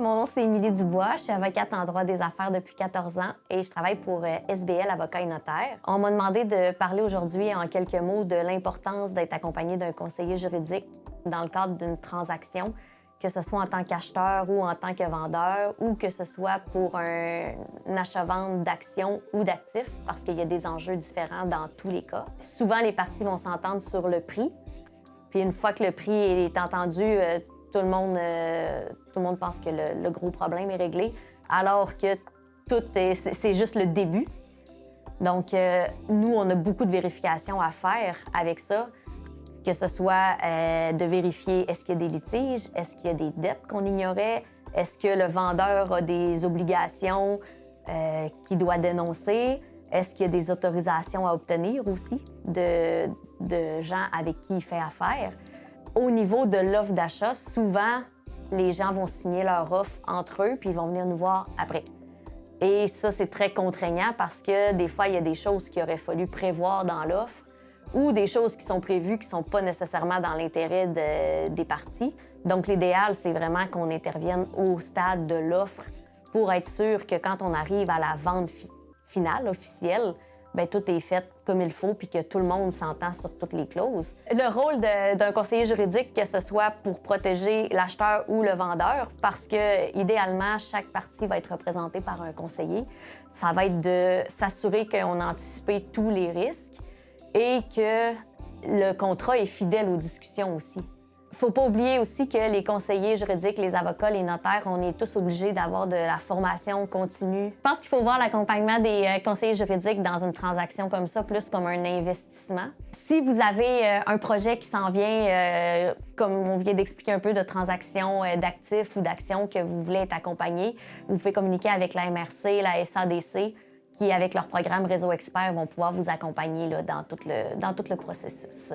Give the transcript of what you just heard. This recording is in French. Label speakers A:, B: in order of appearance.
A: Mon nom, c'est Émilie Dubois. Je suis avocate en droit des affaires depuis 14 ans et je travaille pour SBL Avocats et Notaires. On m'a demandé de parler aujourd'hui en quelques mots de l'importance d'être accompagné d'un conseiller juridique dans le cadre d'une transaction, que ce soit en tant qu'acheteur ou en tant que vendeur, ou que ce soit pour un achat-vente d'actions ou d'actifs, parce qu'il y a des enjeux différents dans tous les cas. Souvent, les parties vont s'entendre sur le prix. Puis une fois que le prix est entendu, tout le monde pense que le gros problème est réglé, alors que c'est juste le début. Donc, nous, on a beaucoup de vérifications à faire avec ça, que ce soit de vérifier est-ce qu'il y a des litiges, est-ce qu'il y a des dettes qu'on ignorait, est-ce que le vendeur a des obligations qu'il doit dénoncer, est-ce qu'il y a des autorisations à obtenir aussi de gens avec qui il fait affaire. Au niveau de l'offre d'achat, souvent, les gens vont signer leur offre entre eux puis ils vont venir nous voir après. Et ça, c'est très contraignant parce que des fois, il y a des choses qu'il aurait fallu prévoir dans l'offre ou des choses qui sont prévues qui ne sont pas nécessairement dans l'intérêt des parties. Donc, l'idéal, c'est vraiment qu'on intervienne au stade de l'offre pour être sûr que quand on arrive à la vente finale, officielle, bien, tout est fait comme il faut puis que tout le monde s'entend sur toutes les clauses. Le rôle d'un conseiller juridique, que ce soit pour protéger l'acheteur ou le vendeur, parce que idéalement, chaque partie va être représentée par un conseiller, ça va être de s'assurer qu'on a anticipé tous les risques et que le contrat est fidèle aux discussions aussi. Faut pas oublier aussi que les conseillers juridiques, les avocats, les notaires, on est tous obligés d'avoir de la formation continue. Je pense qu'il faut voir l'accompagnement des conseillers juridiques dans une transaction comme ça, plus comme un investissement. Si vous avez un projet qui s'en vient, comme on vient d'expliquer un peu, de transaction d'actifs ou d'actions que vous voulez être accompagné, vous pouvez communiquer avec la MRC, la SADC, qui, avec leur programme Réseau Expert, vont pouvoir vous accompagner là, dans tout le processus.